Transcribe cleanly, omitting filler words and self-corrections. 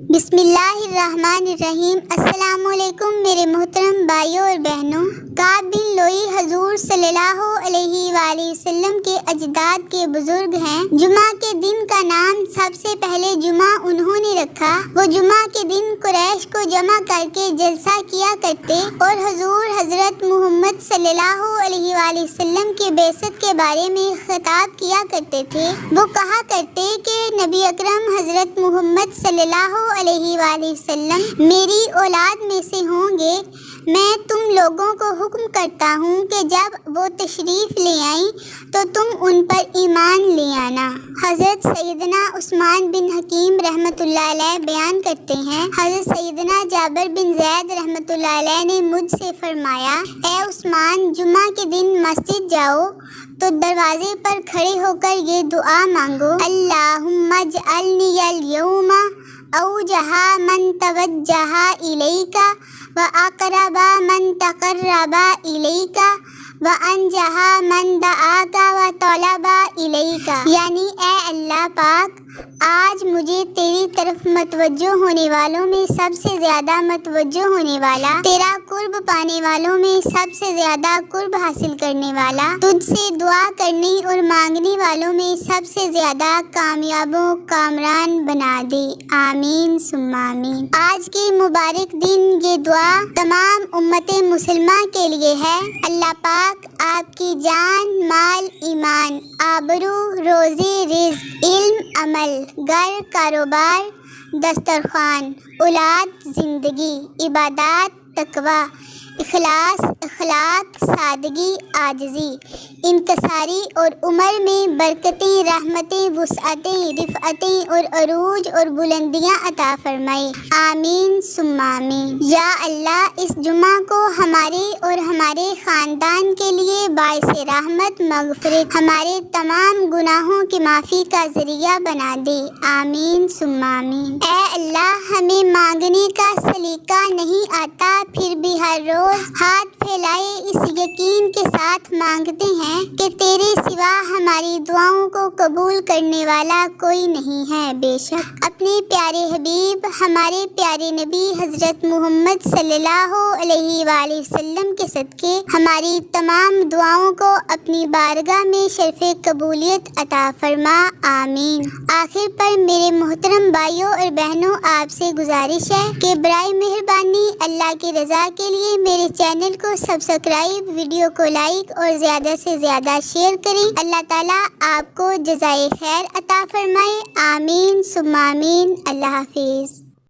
بسم اللہ الرحمن الرحیم۔ السلام علیکم میرے محترم بھائیوں اور بہنوں۔ کعب بن لؤی حضور صلی اللہ علیہ وآلہ وسلم کے اجداد کے بزرگ ہیں۔ جمعہ کے دن کا نام سب سے پہلے جمعہ انہوں نے رکھا۔ وہ جمعہ کے دن قریش کو جمع کر کے جلسہ کیا کرتے اور حضور حضرت محمد صلی اللہ علیہ وآلہ وسلم کے بعثت کے بارے میں خطاب کیا کرتے تھے۔ وہ کہا کرتے کہ نبی اکرم حضرت محمد صلی اللہ علیہ وآلہ وسلم میری اولاد میں سے ہوں گے۔ میں تم لوگوں کو حکم کرتا ہوں کہ جب وہ تشریف لے آئیں تو تم ان پر ایمان لے آنا۔ حضرت سیدنا عثمان بن حکیم رحمۃ اللہ علیہ بیان کرتے ہیں، حضرت سیدنا جابر بن زید رحمۃ اللہ علیہ نے مجھ سے فرمایا، اے عثمان، جمعہ کے دن مسجد جاؤ تو دروازے پر کھڑے ہو کر یہ دعا مانگو، اللہم اجعلنی الیوم اوجہ من توجہ الیک واقرب من تقرب الیک وانجح من دعاک وطلب الیک، یعنی اے اللہ پاک، آج مجھے تیری طرف متوجہ ہونے والوں میں سب سے زیادہ متوجہ ہونے والا، تیرا قرب پانے والوں میں سب سے زیادہ قرب حاصل کرنے والا، تجھ سے دعا کرنے اور مانگنے والوں میں سب سے زیادہ کامیاب و کامران بنا دے، آمین ثم آمین۔ آج کے مبارک دن یہ دعا تمام امت مسلمہ کے لیے ہے۔ اللہ پاک آپ کی جان، مال، ایمان، آبرو، روزی، رزق، علم، عمل، گھر، کاروبار، دسترخوان، اولاد، زندگی، عبادات، تقوی، اخلاص، اخلاق، سادگی، عاجزی، انکساری اور عمر میں برکتیں، رحمتیں، وسعتیں، رفعتیں اور عروج اور بلندیاں عطا فرمائے، آمین ثم آمین۔ یا اللہ، اس جمعہ کو ہمارے اور ہمارے خاندان کے لیے باعث رحمت، مغفرت، ہمارے تمام گناہوں کی معافی کا ذریعہ بنا دے، آمین ثم آمین۔ اے اللہ، ہمیں مانگنے کا سلیقہ نہیں آتا، پھر بھی ہر روز ہاتھ پھیلائے اس یقین کے ساتھ مانگتے ہیں کہ تیرے سوا ہماری دعاؤں کو قبول کرنے والا کوئی نہیں ہے۔ بے شک اپنے پیارے حبیب، ہمارے پیارے نبی حضرت محمد صلی اللہ علیہ وآلہ وسلم کے صدقے ہماری تمام دعاؤں کو اپنی بارگاہ میں شرف قبولیت عطا فرما، آمین۔ آخر پر میرے محترم بھائیوں اور بہنوں، آپ سے گزارش ہے کہ برائے مہربانی اللہ کی رضا کے لیے میرے چینل کو سبسکرائب، ویڈیو کو لائک اور زیادہ سے زیادہ شیئر کریں۔ اللہ تعالیٰ آپ کو جزائے خیر عطا فرمائے، آمین ثم آمین۔ اللہ حافظ۔